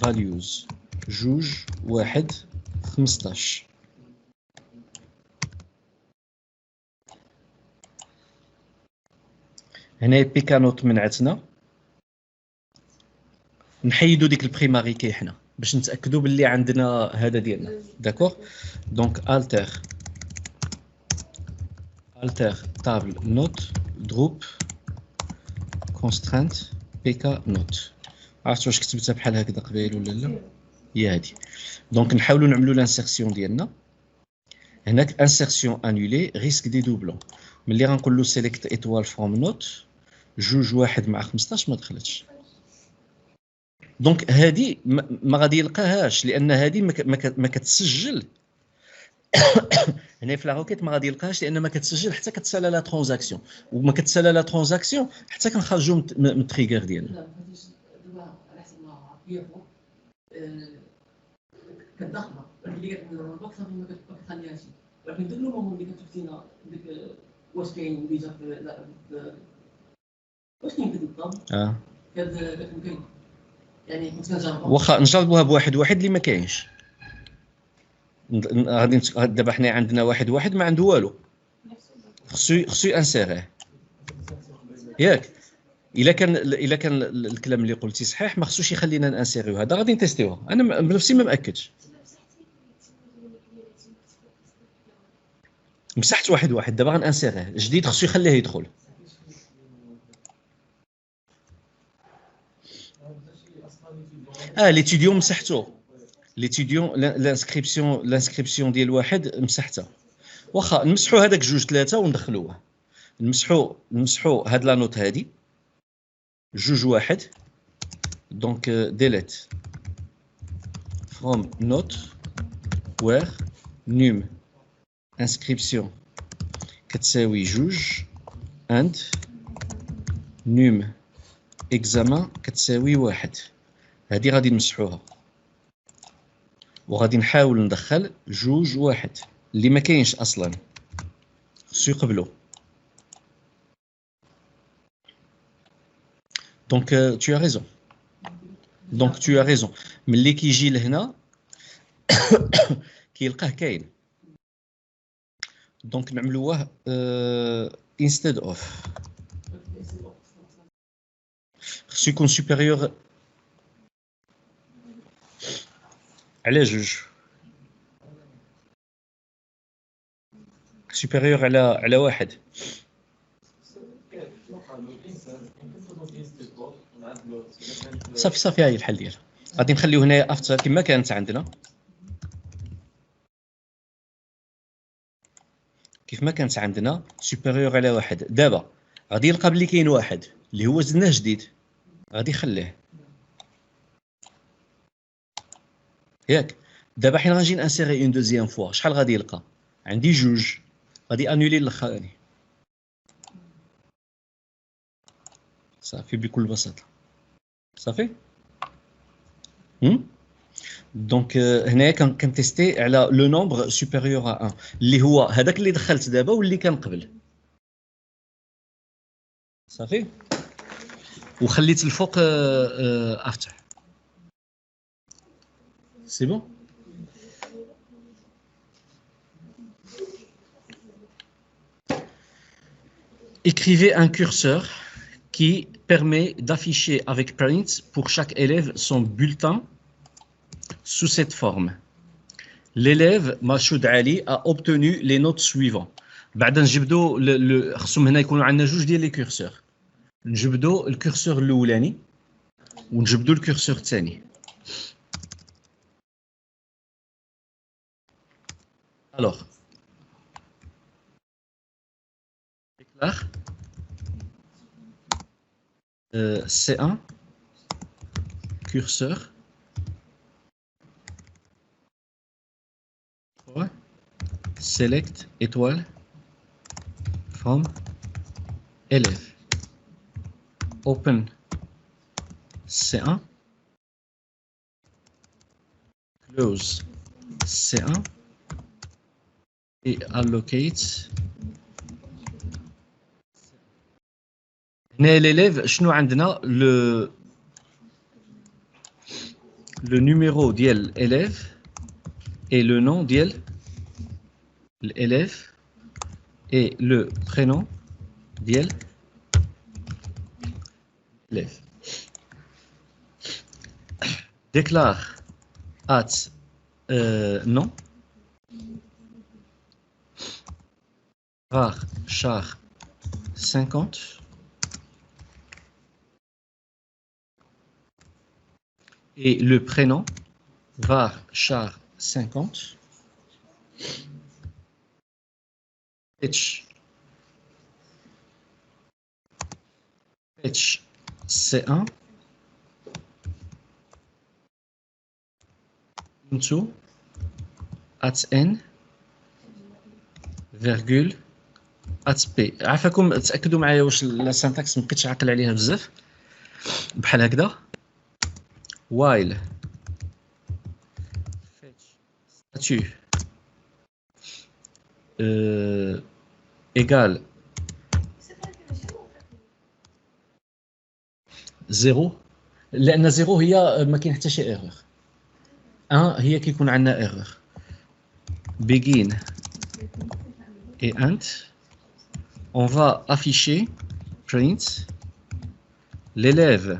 values جوج واحد 15. هنا بيكا نوت منعتنا نحيدو ديك البريماري كي حنا باش نتاكدوا باللي عندنا هذا ديالنا داكوغ. دونك alter table note group constraint pk note. عرفتوا واش كتبتها بحال هكذا قبيل ولا لا؟ هي هادي. دونك نحاولوا نعملوا لانسيرسيون ديالنا. هناك انسيرسيون انولي ريسك دي دوبلون ملي غنقول له سيليكت ايتوال فروم نوت جوج واحد مع 15 ما دخلتش. دونك هادي ما غادي يلقاهاش لان هادي ما كتسجل هنا في لا روكيت ما غادي يلقاهاش لان ما كتسجل حتى كتسالى لا ترانزاكسيون وما كتسالى لا ترانزاكسيون حتى كنخرجوا من التريغر ديالنا. دابا على حسب ما عرفوا كتدخلها اللي كتدير الوقت صافي ما كتخليهاش ولكن دوك الامور اللي كتفتينا ديك واش كاين ديجا واش كاين في الضم كتكون كاين يعني كنت كنجربها واخا نجربوها بواحد واحد اللي ما كاينش. غادي دابا حنا عندنا واحد ما عنده والو، خصو انسيريه ياك. الا كان الكلام اللي قلتي صحيح ما خصوش يخلينا نانسيريو. هذا غادي نتيستيوه، انا بنفسي ما مأكدش. مسحت واحد دابا غنانسيريه جديد، خصو يخليه يدخل. ليتيديون مسحتو، ليتيديون لانسكريبسيون ديال واحد مسحتها. واخا نمسحوا هذاك جوج ثلاثه وندخلوه، نمسحوا هاد لا نوت هادي جوج واحد. دونك ديليت فروم نوت وير نيم انسكريبسيون كتساوي جوج اند نيم اكزامان كتساوي واحد. هادي غادي نمسحوها وغادي نحاول ندخل جوج واحد اللي ما كاينش اصلا، خصو يقبلو. دونك tu as raison. دونك tu as raison. ملي كيجي لهنا كيلقاه كاين. دونك نعملوه instead of خصو يكون supérieur على جوج، supérieur على واحد. صافي هاي الحل ديالها. غادي نخليو هنايا افتر كما كانت عندنا، كيف ما كانت عندنا supérieur على واحد. دابا غادي يلقى بلي كاين واحد اللي هو زدناه جديد، غادي يخليه ياك. دابا حين غنجي نانسيري اون دوزيام فوا شحال غادي يلقى؟ عندي جوج، غادي انولي الاخراني صافي بكل بساطه. صافي. دونك هنايا كنتيستي على لو نومبر سوبيريور ا 1 اللي هو هذاك اللي دخلت دابا واللي كان قبل. صافي. وخليت الفوق افتح. سي بون. Écrivez un curseur qui permet d'afficher avec print pour chaque élève son bulletin sous cette forme. L'élève Machoud Ali a obtenu les notes suivantes. بعد نجبدوا خصهم هنا يكونوا عندنا جوج ديال لي كورسور. نجبدوا الكورسور الاولاني ونجبدوا الكورسور الثاني. Alors déclare C1 curseur select étoile from élève open C1 close C1 et allocate. هنا l'élève شنو عندنا le numéro ديال élève et le nom ديال l'élève et le prénom ديال l'élève. Déclare at nom var char 50 et le prénom var char 50 fetch C1 into at n virgule at p. عافاكم تاكدوا معايا واش لا سانتاكس ما بقيتش عاقل عليها بزاف بحال هكذا. while fetch statut égale 0. لان زيرو هي ما كاين حتى شي ايرور. ان هي كيكون عندنا ايرور. begin et end, on va afficher print l'élève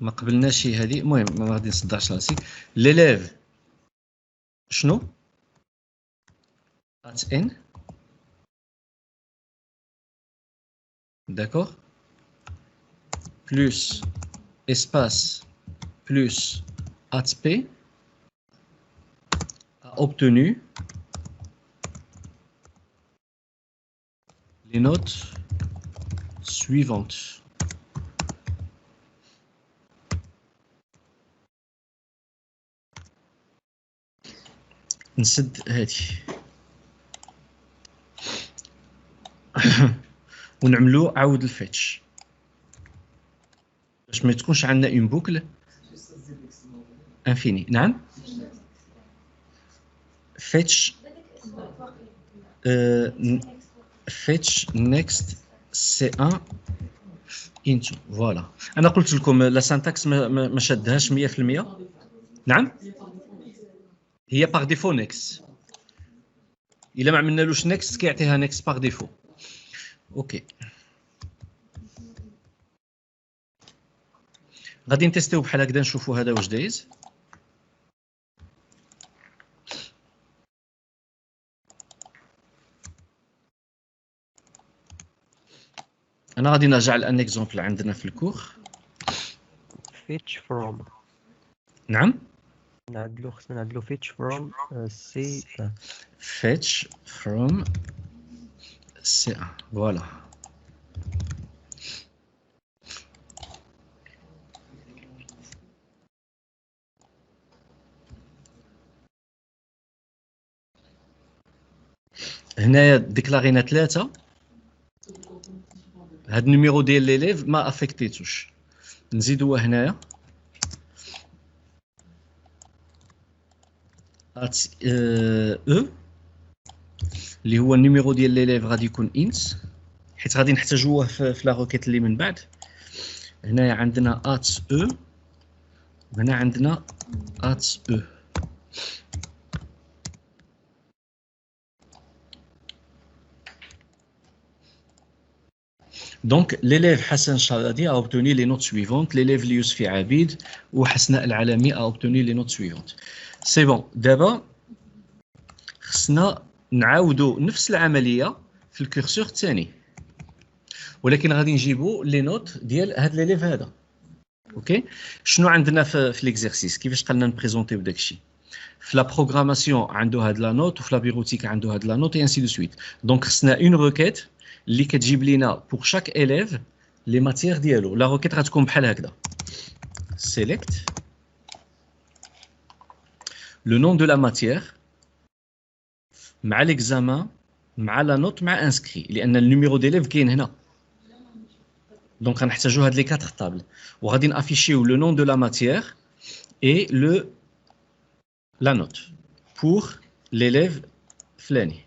ما قبلناش هذه. المهم ما غادي نصدعش راسي. l'élève شنو at n d'accord plus espace plus at p a obtenu les notes suivantes. نسد هذه ونعملو عاود الفيتش باش ما تكونش عندنا اون بوكل انفيني. نعم فيتش فيتش نيكست سي 1 انتو فوالا. انا قلت لكم لا سانتاكس ما شدهاش 100%. نعم هي باغ ديفو نيكست. الا ما عملنالوش نيكست كيعطيها نيكست باغ ديفو. اوكي غادي نتيستيو بحال هكذا نشوفوا هذا واش دايز. انا غادي نرجع لان اكزومبل عندنا في الكور. fetch from. نعم نعدلو خصنا نعدلو fetch from C. fetch from C1 فوالا. هنايا ديكلارينا 3. هاد النيميرو ديال ليليف ما افيكتيتوش. نزيدوه هنايا ات او اللي هو النيميرو ديال ليليف غادي يكون انت حيت غادي نحتاجوه في لا روكيت اللي من بعد. هنايا عندنا ات او وهنا عندنا ات او. Donc, l'élève Hassan Chaladi a obtenu les notes suivantes. L'élève Yousfi Abid ou Hasna El Alami a obtenu les notes suivantes. C'est bon. D'abord, خصنا نعاودوا نفس العملية في الكورسور الثاني. ولكن غادي نجيبوا لي نوت ديال هاد l'élève هذا. اوكي؟ شنو عندنا في ليكزيرسيس؟ كيفاش قلنا نبريزونتيو داكشي؟ في لا بروغراماسيون عنده هاد لا نوت وفي لا بيروتيك عنده هاد لا نوت et ainsi de suite. Donc خصنا اون روكيت اللي كتجيب لينا pour chaque élève les matières ديالو. لا روكيت غتكون بحال هكذا. select le nom de la matière مع l'examen مع la note مع inscrit لان النيميرو ديليف كاين هنا. دونك غنحتاجو هاد لي 4 طابل وغادي نافيشيو le nom de la matière et la note pour l'élève فلاني.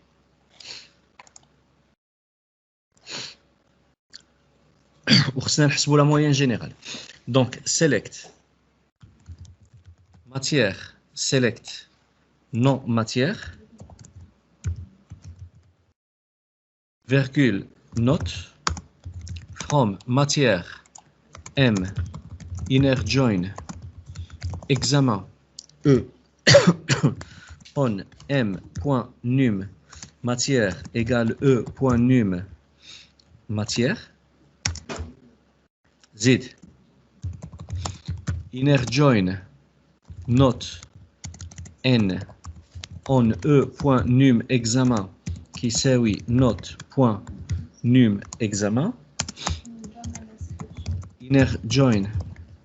وخصنا نحسبوا la moyenne générale. Donc select matière, select non matière, virgule note from matière M inner join examen E on M point num matière égale E point num matière. زيد inner join note n on e point num examen qui يساوي note point num examen. Inner join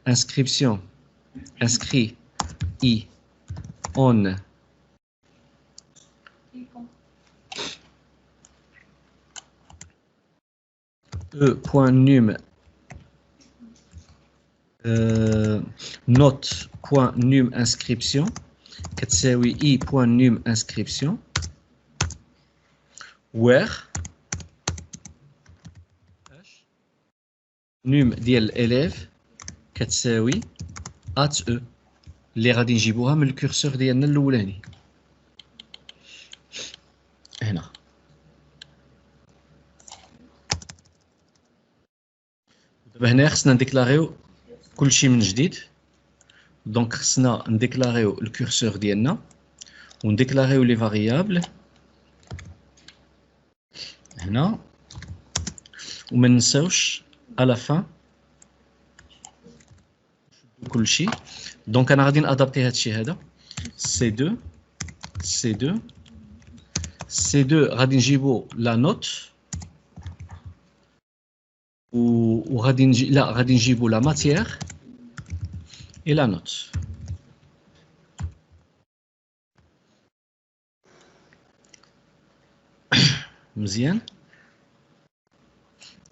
inscription inscrit i on e point num note point num inscription كتساوي i point num inscription where num ديال الاليف كتساوي at e اللي غادي نجيبوها من الكورسور ديالنا الاولاني هنا. دابا هنا خصنا نديكلاريو كلشي من جديد. دونك خصنا نديكلاريو الكورسور ديالنا ونديكلاريو لي فاريابل هنا وما ننساوش على فان كلشي. دونك انا غادي نادابتي هادشي هذا C2 غادي نجيبو لا نوت وغادي غادي نجيبو لا ماتيير اي لا نوت. مزيان.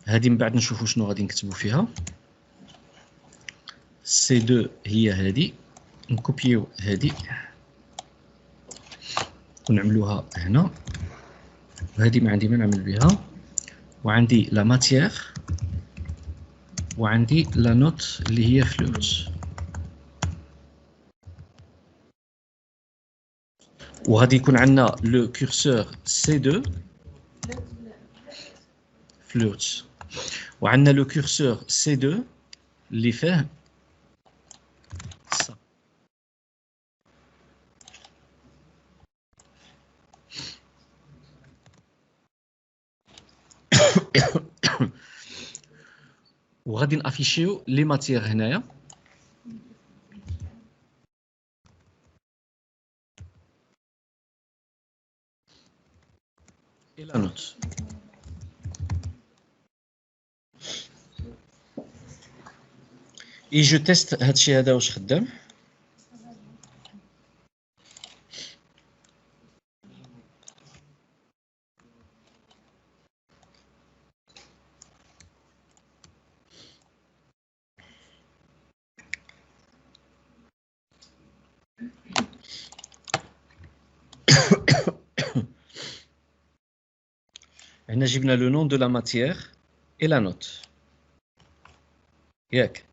هادي من بعد نشوفو شنو غادي نكتبو فيها. C2 هي هادي، نكوبيو هادي ونعملوها هنا، وهادي ما عندي ما نعمل بها، وعندي لا ماتيير وعندي لا نوت اللي هي فلوت. وغادي يكون عندنا لو كورسور C2 فلوت، وعندنا لو كورسور C2 اللي فيه صا. وغادي نافيشيو لي ماتيير هنايا. et la note. Et je teste هادشي هذا واش خدام. هنا جبنا لو نون دو لا ماتيير et la note. ياك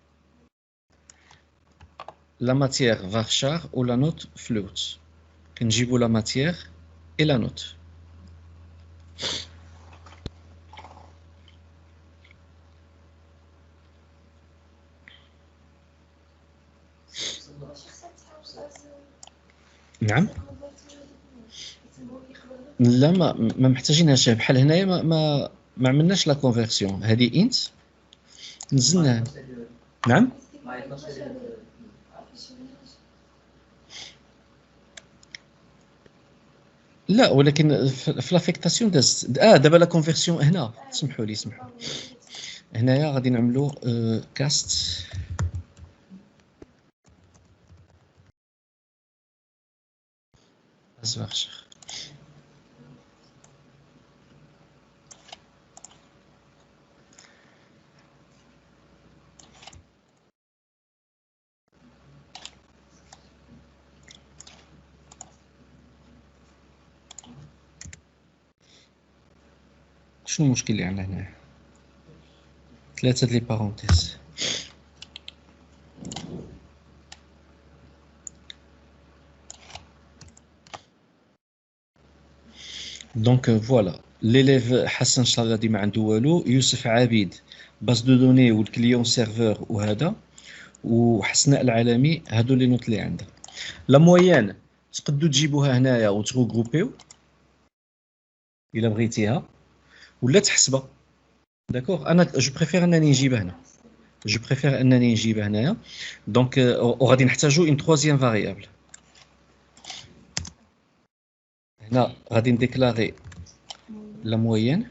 la matière varchar ou la note float. كنجيبو la matière et la note. نعم. لا ما محتاجينهاش بحال هنايا ما عملناش لا كونفيرسيون. هذه انت نزلناها. نعم. لا ولكن في لافيكتاسيون دازت. دابا لا كونفيرسيون هنا. سمحوا لي هنايا غادي نعملو كاست ازفارشر. شنو المشكل اللي عندنا هنا؟ 3 لي بارونتيز. دونك فوالا ليليف حسن شلاغادي ما عنده والو، يوسف عابد باز دو دوني والكليون سيرفور وهذا، وحسناء العالمي هادو لي نوت اللي عندها. لا مويان تقدروا تجيبوها هنايا وتغروبيو الا بغيتيها ولا تحسبها. داكوغ. انا جو بريفير انني نجيبها هنايا. دونك وغادي نحتاجو اون ترويزيام فاريابل. هنا غادي نديكلاري لا مويان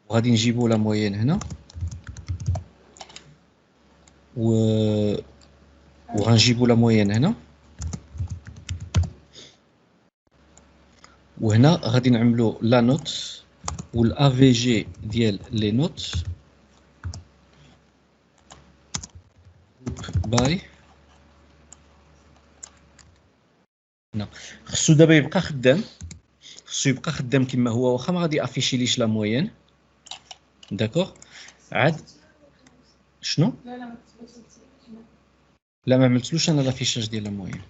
وغادي نجيبو لا مويان هنا وغنجيبو لا مويان هنا، وهنا غادي نعملو لا نوت والا في جي ديال لي نوت باي خصو دابا يبقى خدام، كما هو، واخا ما غادي افيشي ليش لا موين. داكوغ. عاد شنو؟ لا ما عملتلوش انا لافيشاج ديال لا موين.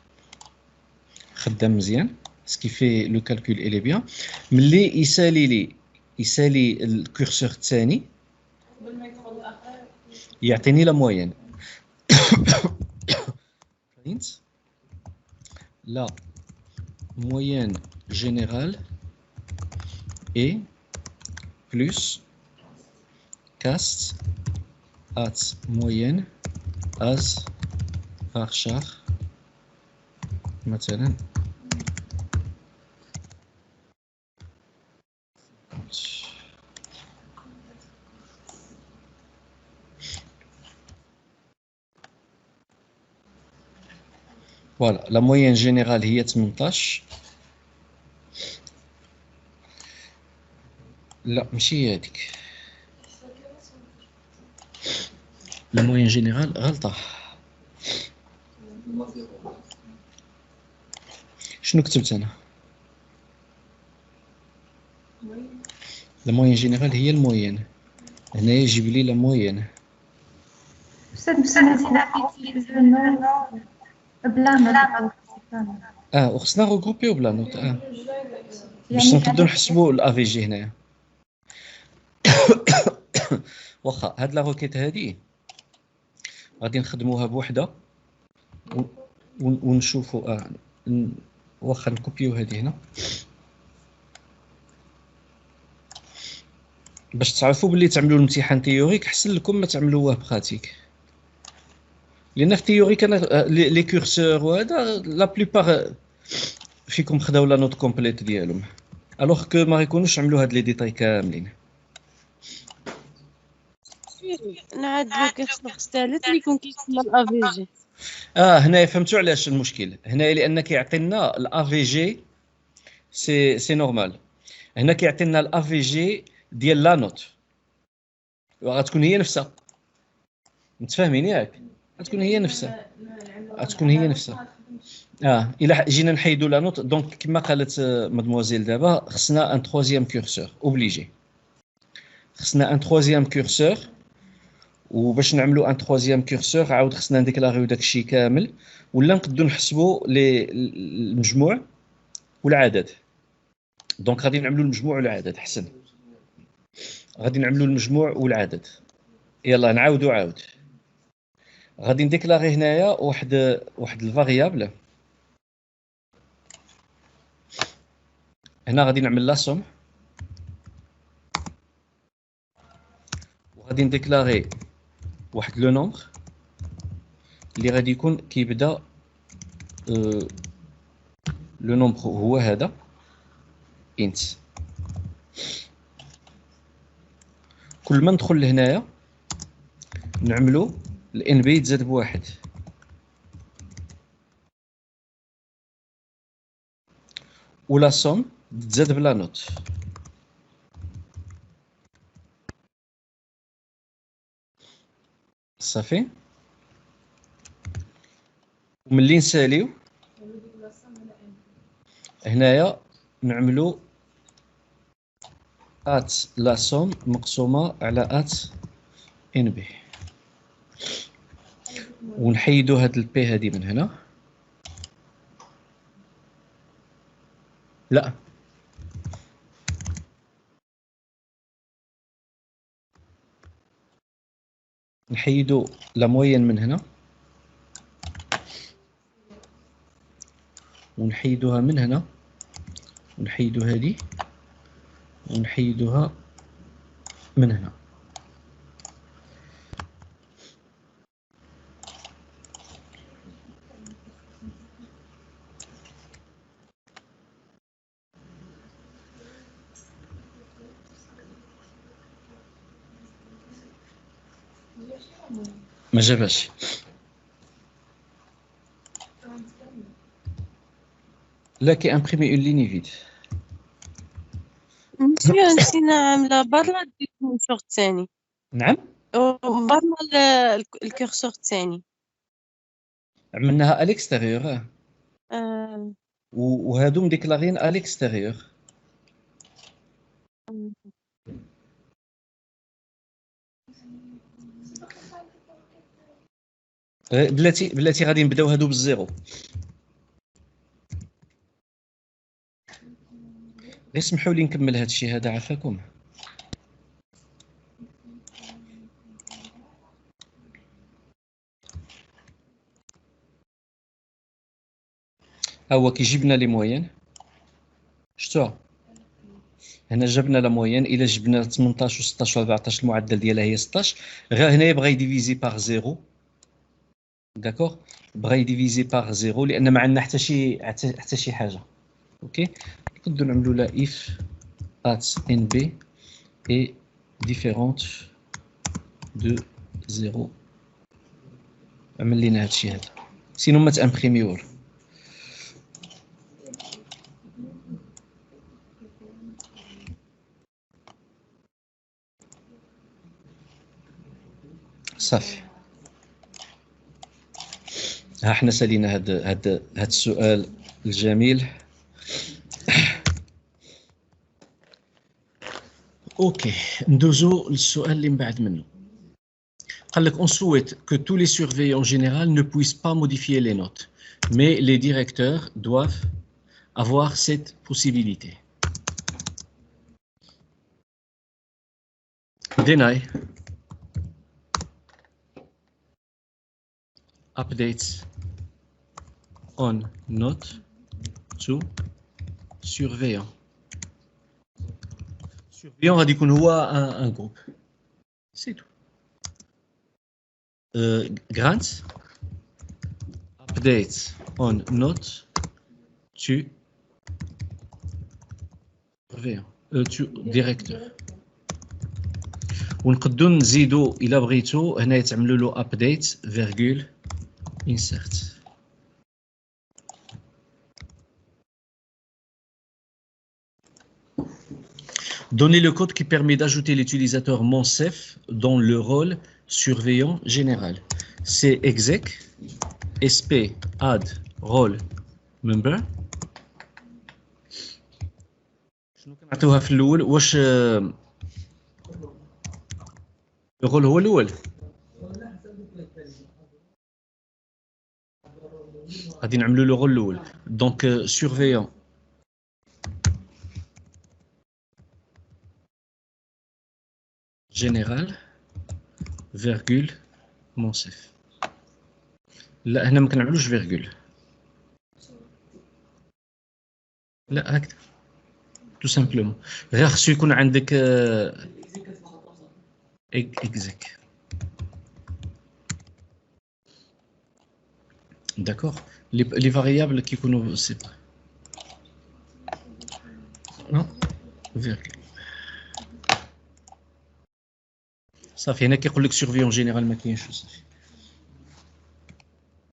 خدام مزيان، سكيفي لو كالكول الي بيان. ملي يسالي الكورسور الثاني يعطيني لا موين. فهمت؟ لا moyenne générale est plus cast at moyenne as varchar مثلا. فوالا لا موين جينيرال هي 18. لا ماشي هي هذيك لا موين جينيرال، غلطة. شنو كتبت انا؟ لا موين جينيرال هي الموين، هنا يجيب لي لا موين. وخصنا روغروبيو بلا نوت باش نقدروا نحسبوا الافي جي هنايا. واخا هاد لا روكيت هادي غادي نخدموها بوحده ونشوفوا. واخا نكوبيو هادي هنا باش تعرفوا باللي تعملوا الامتحان تيوريك احسن لكم ما تعملوه براتيك، لان في تيوريك انا لي كورسور وهذا لا بلوبار فيكم خداو لا نوت كومبليت ديالهم، الوغ كو ما يكونوش عملوا هاد لي ديتاي كاملين. نعاد لو كورسور الثالث اللي يكون كيسمى الافي جي. هنايا فهمتوا علاش المشكل هنايا، لان كيعطينا الافي جي سي نورمال. هنا كيعطينا الافي جي ديال لا نوت، وغتكون هي نفسها. متفاهمين ياك؟ غتكون هي نفسها. الا جينا نحيدوا لا نوت، دونك كما قالت مادموازيل دابا خصنا ان تروزيام كورسور اوبليجي. خصنا ان تروزيام كورسور، وباش نعملوا ان تروزيام كورسور عاود خصنا نديكلاريو داكشي كامل، ولا نقدروا نحسبوا المجموع والعدد. دونك غادي نعملوا المجموع والعدد احسن. غادي نعملوا المجموع والعدد. يلا نعاودوا عاود. غادي نديكلاري هنايا واحد الفاريابل. هنا غادي نعمل لا سوم، وغادي نديكلاري واحد لو نومبر اللي غادي يكون كيبدا لو نومبر هو هذا انت. كل ما ندخل لهنايا نعملو الان بي يتزاد بواحد، ولا سوم تزاد بلا نوت. صافي. وملي نساليو هنايا نعملو ات لا سوم مقسومه على ات ان بي، ونحيدو هاد البي هادي من هنا. لا نحيدو لا موين من هنا، ونحيدوها من هنا، ونحيدو هادي، ونحيدوها من هنا. ما جابش. لا كي امبريمي اون ليني فيد. مسيو نسينا عاملة برا الكورسور الثاني. نعم برا الكورسور الثاني. عملناها الاكستيريور. وهادو مديكلارين à l'extérieur. بلاتي غادي نبداو هادو بالزيرو. غير سمحوا لي نكمل هاد الشيء هذا عافاكم. هو كيجيبنا لي موين. شفتوها هنا جبنا لا موين. الا جبنا 18 و16 و 14 المعدل ديالها هي 16. غير هنا يبغى يديفيزي باغ زيرو. داكوغ بغا يديفيزي باغ زيرو لان ما عندنا حتى شي حاجه. اوكي نقدروا نعملوا لا if at nb est différente de 0. عمل لينا هادشي هذا سينو ما تامبريميو. صافي ها حنا سالينا هاد السؤال الجميل. اوكي ندوزو للسؤال اللي من بعد منه. قال لك on souhaite que tous les surveillants généraux ne puissent pas modifier les notes, mais les directeurs doivent avoir cette possibilité. Deny updates on note to surveillant. Surveillant غادي يكون هو un groupe. C'est tout. Grant updates on note to surveillant to directeur. ونقدو نزيدو الا بغيتو هنا يتعملوا له update virgule insert. Donnez le code qui permet d'ajouter l'utilisateur Monsef dans le rôle surveillant général. C'est exec sp add role member. شنو كنعطيوها في الاول؟ واش الرول هو الاول؟ غادي نعملوا لو رول الاول. دونك surveillant général virgule Monsef. لا هنا ما كنعملوش فيرغول. لا هكذا تو سامبلومون. غير خصو يكون عندك exec. D'accord. Les variables qui كيكونوا séparés. Non virgule. صافي هنا كيقول لك surveillant général ما كاينش. صافي